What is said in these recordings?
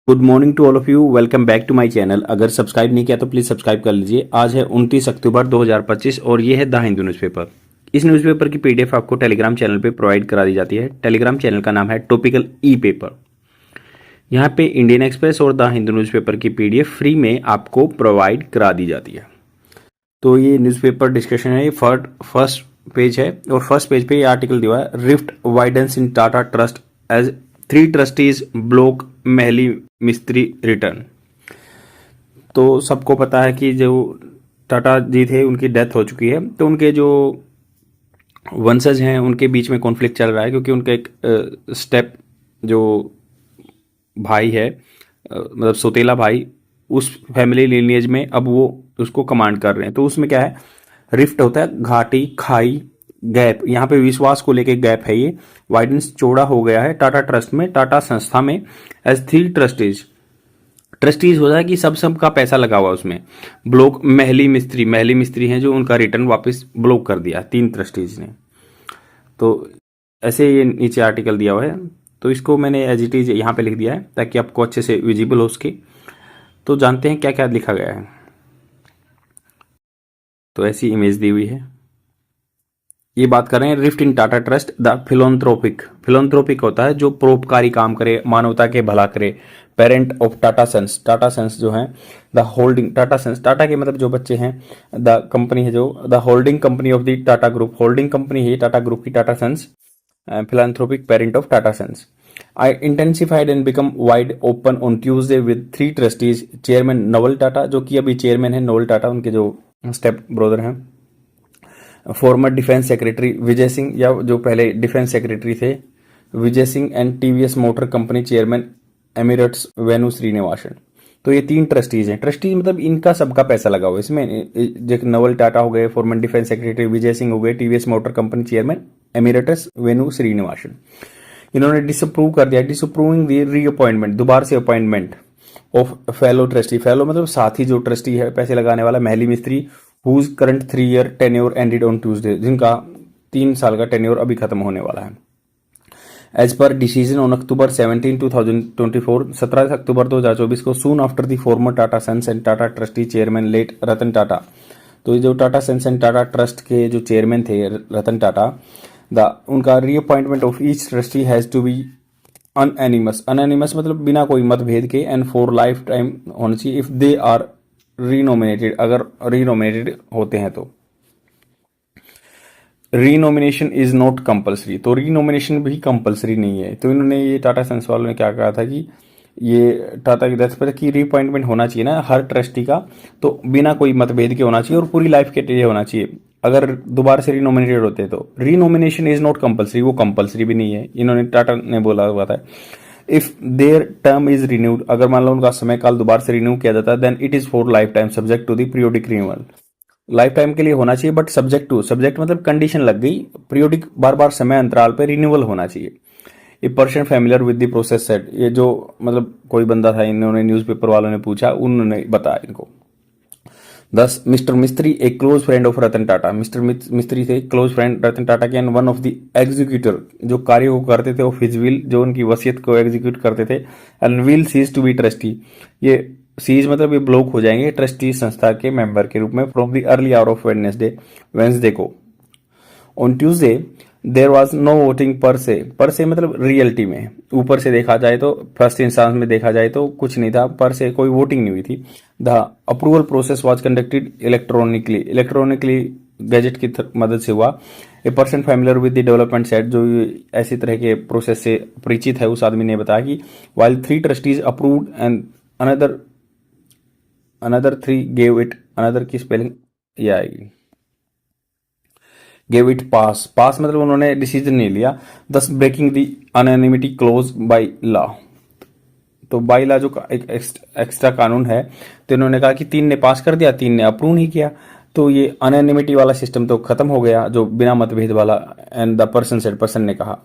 Good morning to all of you. Welcome back to my channel. अगर subscribe नहीं किया तो प्लीज़ सब्सक्राइब कर लीजिए। आज है 29 अक्टूबर 2025 और ये है द हिंदू न्यूज़पेपर। इस न्यूज़पेपर की पीडीएफ आपको टेलीग्राम चैनल पे प्रोवाइड करा दी जाती है। टेलीग्राम चैनल का नाम है टॉपिकल ई पेपर। यहाँ पे इंडियन एक्सप्रेस और द हिंदू न्यूज़पेपर की पीडीएफ फ्री में आपको प्रोवाइड करा दी जाती है। तो ये न्यूज़पेपर डिस्कशन है, ये फर्स्ट पेज है और फर्स्ट पेज पे ये आर्टिकल दिया है, rift widens in Tata trust as 3 trustees block Mehli Mistry return. तो सबको पता है कि जो टाटा जी थे उनकी डेथ हो चुकी है, तो उनके जो वंशज हैं उनके बीच में कॉन्फ्लिक्ट चल रहा है, क्योंकि उनका एक स्टेप जो भाई है, मतलब सौतेला भाई, उस फैमिली लिनिएज में अब वो उसको कमांड कर रहे हैं। तो उसमें क्या है, रिफ्ट होता है घाटी, खाई, गैप। यहाँ पे विश्वास को लेके गैप है। ये वाइडेंस चौड़ा हो गया है टाटा ट्रस्ट में, टाटा संस्था में, एज 3 ट्रस्टीज। ट्रस्टीज होता है कि सब का पैसा लगा हुआ उसमें। ब्लॉक महली मिस्त्री हैं जो उनका रिटर्न वापस ब्लॉक कर दिया 3 ट्रस्टीज ने। तो ऐसे ये नीचे आर्टिकल दिया हुआ है, तो इसको मैंने एज इट इज यहाँ पे लिख दिया है ताकि आपको अच्छे से विजिबल हो उसके। तो जानते हैं क्या क्या लिखा गया है। तो ऐसी इमेज दी हुई है। ये बात कर रहे हैं rift in Tata trust the philanthropic होता है जो परोपकारी काम करे, मानवता के भला करे। पेरेंट ऑफ टाटा सन्स जो है the holding Tata Sons, Tata के मतलब जो बच्चे हैं, द कंपनी है जो the holding company of the Tata Group, holding company है टाटा ग्रुप की, Tata Sons philanthropic parent of Tata Sons. I intensified and become wide open on Tuesday with 3 trustees, chairman Noel Tata जो कि अभी चेयरमैन है, नवल टाटा उनके जो स्टेप ब्रदर हैं, former defence secretary Vijay Singh, या जो पहले डिफेंस सेक्रेटरी थे Vijay Singh, and TVS motor company chairman emeritus Venu Srinivasan. तो ये 3 ट्रस्टीज हैं। ट्रस्टीज मतलब इनका सबका पैसा लगा हुआ है इसमें। जो नवल टाटा हो गए, former defence secretary Vijay Singh हो गए, TVS motor company chairman emeritus Venu Srinivasan. इन्होंने डिसअप्रूव कर दिया, डिसअप्रूविंग दी रीअपॉइंटमेंट, दोबारा से appointment of fellow trustee, fellow मतलब साथी जो ट्रस्टी है पैसे लगाने वाला, Mehli Mistry, whose current 3 year tenure ended on Tuesday, जिनका 3 साल का टेन्योर अभी खत्म होने वाला है। As per decision on October 17, 2024, 17 अक्टूबर 2024 को, soon after the former Tata sons and Tata trustee chairman late Ratan Tata. तो ये जो Tata sons and Tata trust के जो चेयरमैन थे रतन टाटा, उनका reappointment of each trustee has to be unanimous मतलब बिना कोई मतभेद के, एंड फॉर लाइफ टाइम होना चाहिए इफ दे आर रीनोमिनेटेड, अगर रीनोमिनेटेड होते हैं तो। रीनोमिनेशन इज नॉट कंपलसरी, तो रीनोमिनेशन भी कंपलसरी नहीं है। तो इन्होंने ये टाटा सन्स वालों ने क्या कहा था कि ये टाटा की डेथ पर कि रीअपॉइंटमेंट होना चाहिए ना हर ट्रस्टी का, तो बिना कोई मतभेद के होना चाहिए और पूरी लाइफ के लिए होना चाहिए। अगर दोबारा से रीनोमिनेटेड होते तो रीनोमिनेशन इज नॉट कंपलसरी, वो कंपलसरी भी नहीं है, इन्होंने टाटा ने बोला हुआ था। If there term is renewed, अगर मान लो उनका समय काल दोबारा से रिन्यू किया जाता है, then it is for life time subject to the periodic renewal. Life time के लिए होना चाहिए, बट सब्जेक्ट मतलब कंडीशन लग गई, पीरियोडिक बार बार समय अंतराल पर रिन्यूअल होना चाहिए। A person familiar with the process set, ये जो मतलब कोई बंदा था, इन्होंने न्यूज़पेपर वालों ने पूछा, उन्होंने बताया इनको। 10 mister Mistry a close friend of Ratan Tata, mister Mistry थे क्लोज फ्रेंड रतन टाटा के, and one of the executor जो कार्य को करते थे ऑफ हिज विल, जो उनकी वसीयत को एग्जीक्यूट करते थे, and will cease to be trustee, ये सीज मतलब ये ब्लॉक हो जाएंगे ट्रस्टी संस्था के मेंबर के रूप में from the early hour of Wednesday को। On Tuesday there was no voting per se मतलब रियलिटी में, ऊपर से देखा जाए तो, फर्स्ट इंस्टांस में देखा जाए तो कुछ नहीं था, पर से कोई वोटिंग नहीं हुई थी। The approval process was conducted electronically gadget की मदद से हुआ। A person familiar with the development set, जो ऐसी तरह के प्रोसेस से परिचित है उस आदमी ने बताया कि while 3 trustees approved and another 3 gave it, another की स्पेलिंग ये आएगी, गेव इट पास मतलब उन्होंने डिसीजन नहीं लिया, thus breaking the unanimity clause by law. तो बाय लॉ जो एक एक्स्ट्रा कानून है, तो इन्होंने कहा कि 3 ने पास कर दिया, 3 ने अप्रूव नहीं किया, तो ये अनएनिमिटी वाला सिस्टम तो खत्म हो गया, जो बिना मतभेद वाला। एंड द पर्सन ने कहा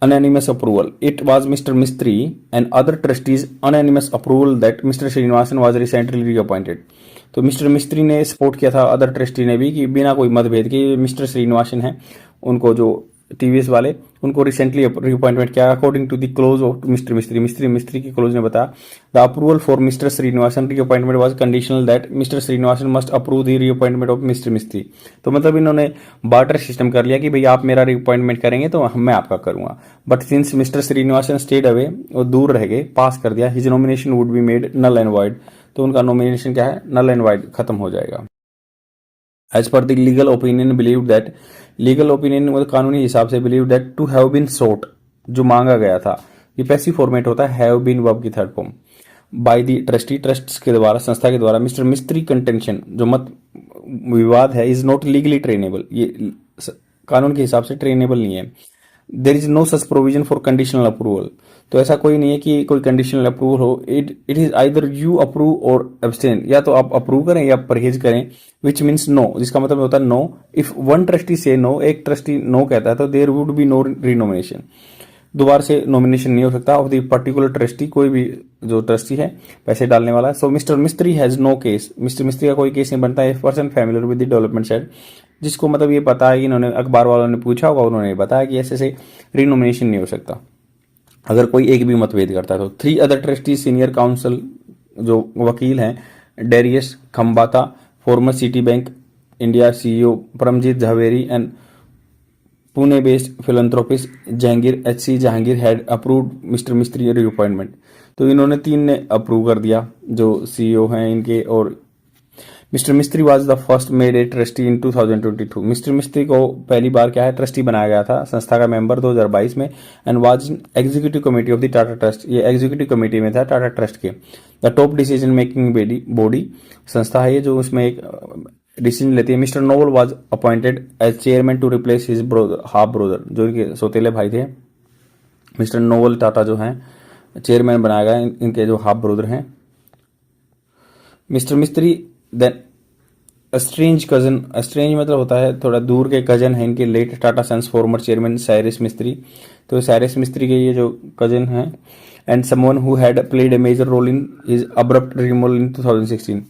unanimous approval. It was Mr. Mistry and other trustees' unanimous approval that Mr. Srinivasan was recently reappointed. तो मिस्टर मिस्त्री ने सपोर्ट किया था, अदर ट्रस्टी ने भी, कि बिना कोई मतभेद के मिस्टर श्रीनिवासन है, उनको जो टीवीएस वाले, उनको रिसेंटली रिअपॉइंटमेंट किया according to the close of mister Mistry. Mistry के क्लोज ने बताया the approval for mister Srinivasan reappointment was conditional that mister Srinivasan must approve the reappointment of mister Mistry. तो मतलब इन्होंने बार्टर सिस्टम कर लिया कि भाई आप मेरा रिअपॉइंटमेंट करेंगे तो मैं आपका करूंगा। But since Mister Srinivasan stayed away, वो दूर रह गए, पास कर दिया, his nomination would be made null and void. तो उनका नॉमिनेशन क्या है, नल एंड वाइड खत्म हो जाएगा। As per the legal opinion believe that, legal opinion मतलब कानूनी हिसाब से believe that to have been sought, जो मांगा गया था, ये पैसिव फॉर्मेट होता है, हैव बीन वर्ब की third form, by the trustee, trust के द्वारा, संस्था के द्वारा, मिस्टर मिस्त्री कंटेंशन, जो मत विवाद है, इज नॉट लीगली ट्रेनेबल, ये कानून के हिसाब से ट्रेनेबल नहीं है। There is no such provision for conditional approval, तो ऐसा कोई नहीं है कि कोई कंडीशनल अप्रूवल हो। It is either you approve or abstain, या तो आप अप्रूव करें या परहेज करें, विच मीन्स नो, जिसका मतलब होता है नो। इफ वन ट्रस्टी से नो, एक ट्रस्टी नो कहता है तो देयर वुड बी नो रिनोमिनेशन, दोबारा से नॉमिनेशन नहीं हो सकता ऑफ द पर्टिकुलर ट्रस्टी, कोई भी जो ट्रस्टी है पैसे डालने वाला। सो मिस्टर मिस्त्री हैज नो केस, मिस्टर मिस्त्री का कोई केस नहीं बनता है। Person familiar with the development side, जिसको मतलब ये पता है, इन्होंने अखबार वालों ने पूछा होगा, उन्होंने बताया कि ऐसे से रिनोमिनेशन नहीं हो सकता अगर कोई एक भी मतभेद करता है तो। 3 अदर ट्रस्टी सीनियर काउंसिल, जो वकील हैं, Darius Khambata, former Citibank India CEO Paramjit Jhaveri and Pune based philanthropist Jehangir HC Jehangir had approved mister Mistry reappointment. तो इन्होंने 3 ने अप्रूव कर दिया, जो सीईओ हैं इनके। और मिस्टर मिस्त्री was the first made a trustee in 2022, mister मिस्त्री को पहली बार क्या है, ट्रस्टी बनाया गया था, संस्था का मेंबर 2022 में। And was executive committee of the Tata Trust, ये एग्जीक्यूटिव कमेटी में था टाटा ट्रस्ट के। The top decision making body संस्था है ये, जो उसमें एक डिसीजन लेती है। Mister Noel was appointed as chairman to replace his half brother, जो इनके सौतेले भाई थे। मिस्टर नोवल टाटा जो हैं चेयरमैन बनाया गया, इनके जो हाफ ब्रदर हैं। Mister Mistry then estranged cousin, estranged मतलब होता है थोड़ा दूर के कजन है इनके, late Tata Sons former chairman Cyrus Mistry. तो साइरस मिस्त्री के ये जो कजन हैं, and someone who had played a major role in his abrupt removal in 2016।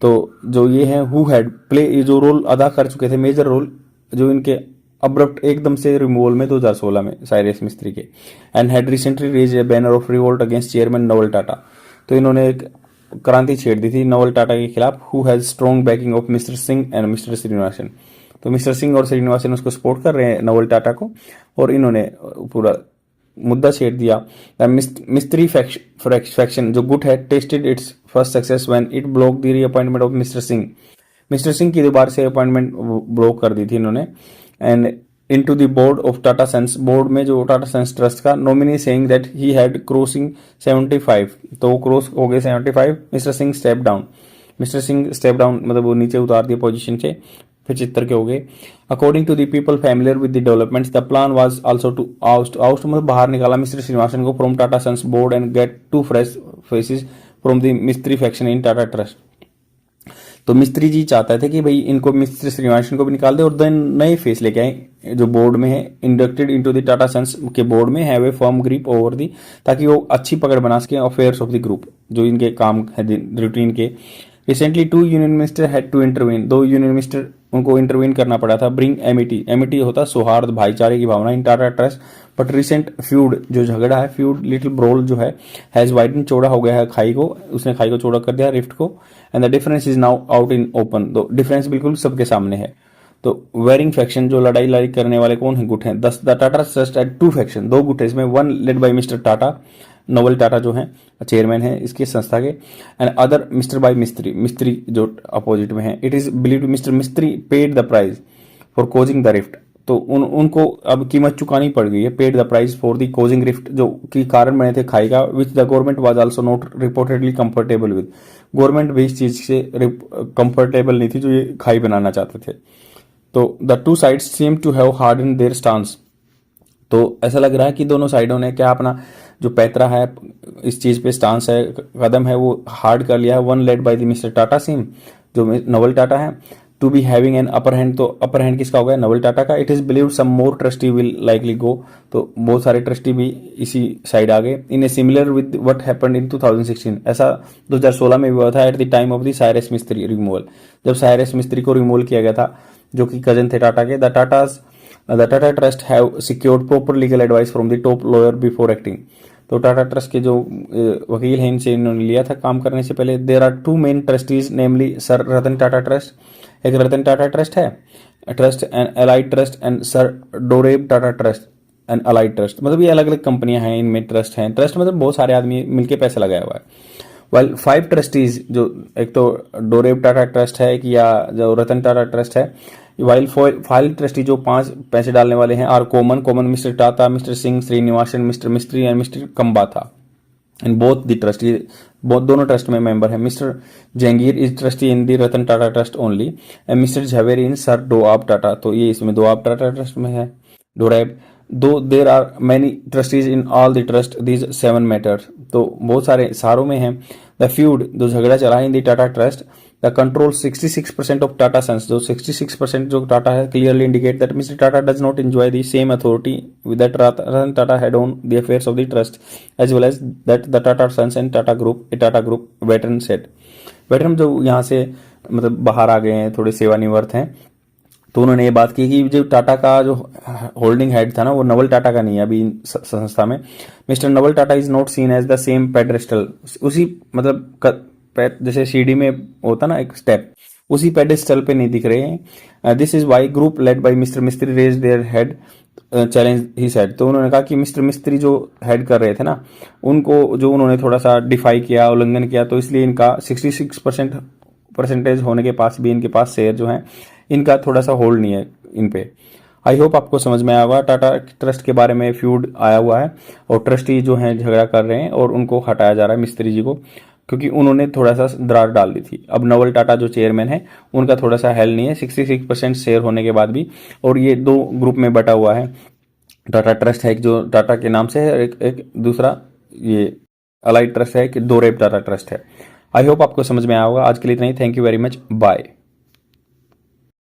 तो जो ये हैं हु हैड प्ले, जो रोल अदा कर चुके थे, मेजर रोल, जो इनके अब्रप्ट एकदम से रिमूवल में 2016 में साइरस मिस्त्री के। And had recently raised a banner of revolt against chairman Noel Tata, तो इन्होंने एक क्रांति छेड़ दी थी नोवल टाटा के खिलाफ। Who has strong banking of mister Singh and mister Srinivasan, तो मिस्टर सिंह और श्रीनिवासन उसको सपोर्ट कर रहे हैं नोवल टाटा को, और इन्होंने पूरा मुद्दा छेड़ दिया। मिस्त्री फैक्शन जो गुट है tested it's first success when it block the reappointment of mister Singh, mister Singh की दोबारा से अपॉइंटमेंट ब्लॉक कर दी थी इन्होंने। And into the board of Tata Sons, board में जो टाटा सन्स ट्रस्ट का nominee saying that he had crossing 75, तो वो क्रॉस हो गए 75। Mister Singh step down, mister Singh step down मतलब वो नीचे उतार दिए पोजीशन से, 75 के हो गए। According to the people familiar with the developments, the plan was also to oust मतलब बाहर निकाला मिस्टर श्रीनिवासन को from Tata Sons board and get 2 fresh faces from the Mistry faction in Tata trust. तो मिस्त्री जी चाहते थे कि भाई इनको मिस्टर श्रीनिवासन को भी निकाल दे और देन नए फेस लेके आए जो बोर्ड में है, inducted into the Tata Sons के बोर्ड में, have a firm grip over the, ताकि वो अच्छी पकड़ बना सके अफेयर्स ऑफ द ग्रुप, जो इनके काम है रूटीन के। Recently 2 union minister had to intervene, 2 union minister उनको इंटरवीन करना पड़ा था। ब्रिंग एमिटी, एमिटी होता सौहार्द भाईचारे की भावना in Tata trust, but recent feud जो झगड़ा है, फ्यूड लिटिल ब्रोल जो है, हैज वाइडन चौड़ा हो गया है खाई को, उसने खाई को चौड़ा कर दिया रिफ्ट को। And the difference is now out in open, तो डिफरेंस बिल्कुल सबके सामने है। तो वेरिंग फैक्शन जो लड़ाई करने वाले कौन है, गुट हैं। The Tata trust at 2 faction, 2 गुट है इसमें, one led by mister Tata, Noel Tata जो हैं चेयरमैन है इसकी संस्था के, एंड अदर मिस्टर बाय मिस्त्री, मिस्त्री जो अपोजिट में है। It is believe mister Mistry paid the price for causing the rift, तो उनको अब कीमत चुकानी पड़ गई है। Paid the price for the causing rift, जो की कारण बने थे खाई का, which the government was also not reportedly comfortable with, government भी इस चीज से कंफर्टेबल नहीं थी जो ये खाई बनाना चाहते थे। तो the 2 sides seem to have harden their stance, तो ऐसा लग रहा है कि दोनों साइडों ने क्या अपना जो पैतरा है इस चीज पे स्टांस है, कदम है, वो हार्ड कर लिया है। One led by the mister Tata Singh जो नोवल टाटा है, to be having an upper hand, तो अपर हैंड किसका होगा, नोवल टाटा का। It is believe some more trustee will likely go, तो बहुत सारे ट्रस्टी भी इसी साइड आ गए। In a similar with what happened in 2016, ऐसा 2016 में भी हुआ था at the time of the Cyrus Mistry removal, जब साइरस मिस्त्री को रिमूवल किया गया था जो कि कजन थे टाटा के। The Tatas the Tata trust have secured proper legal advice from the top lawyer before acting. तो टाटा ट्रस्ट के जो वकील हैं इनसे इन्होंने लिया था काम करने से पहले। There are two main trustees namely sir Ratan Tata trust, एक रतन टाटा ट्रस्ट है trust and allied trust, and sir Dorab Tata trust and allied trust. मतलब ये अलग अलग कंपनियां हैं, इनमें ट्रस्ट हैं। ट्रस्ट मतलब बहुत सारे आदमी मिलके पैसा लगाया हुआ है। वेल 5 ट्रस्टीज, जो एक तो डोरेब टाटा ट्रस्ट है कि या जो रतन टाटा ट्रस्ट है, वाइल 5 ट्रस्टी जो 5 पैसे डालने वाले हैं are common mister Tata, mister Singh, Srinivasan, mister Mistry and mister Kambatta in both the trust. ये बहुत दोनों ट्रस्ट में मेंबर है। Mister Jehangir is trustee in the Ratan Tata trust only and mister Jhaveri in sir Dorab Tata. तो ये इसमें डोआब टाटा ट्रस्ट में है, Dorab. Though there are many trustees in all the trust these 7 matters. तो बहुत सारे सारों में हैं। द फ्यूड जो झगड़ा चला है in the Tata trust, the control 66% of Tata sons. जो 66% जो टाटा है clearly indicate that mister Tata does not enjoy the same authority with that Ratan Tata had on the affairs of the trust as well as that the Tata sons and Tata group veteran set. Veteran जो यहाँ से मतलब बाहर आ गए हैं, थोड़े सेवानिवृत्त हैं, तो उन्होंने ये बात की कि जो टाटा का जो होल्डिंग हेड था ना वो नवल टाटा का नहीं है अभी संस्था में। Mister Naval Tata is not seen as the same pedestal. उसी मतलब जैसे सीढ़ी में होता ना एक स्टेप, उसी पेडेस्टल पे नहीं दिख रहे हैं। This is why group led by mister Mistry raise their head challenge he said. तो उन्होंने कहा कि मिस्टर मिस्त्री जो हेड कर रहे थे ना, उनको जो उन्होंने थोड़ा सा डिफाई किया, उल्लंघन किया, तो इसलिए इनका 66% होने के पास भी इनके पास शेयर जो है इनका थोड़ा सा होल्ड नहीं है इन पे। आई होप आपको समझ में आया होगा। टाटा ट्रस्ट के बारे में फ्यूड आया हुआ है और ट्रस्टी जो हैं झगड़ा कर रहे हैं और उनको हटाया जा रहा है मिस्त्री जी को, क्योंकि उन्होंने थोड़ा सा दरार डाल दी थी। अब नवल टाटा जो चेयरमैन है उनका थोड़ा सा हेल्थ नहीं है 66% शेयर होने के बाद भी। और ये 2 ग्रुप में बटा हुआ है। टाटा ट्रस्ट है एक जो टाटा के नाम से है, एक दूसरा ये अलाइड ट्रस्ट है कि डोरेब टाटा ट्रस्ट है। आई होप आपको समझ में आया होगा। आज के लिए इतना ही। Thank you very much, bye.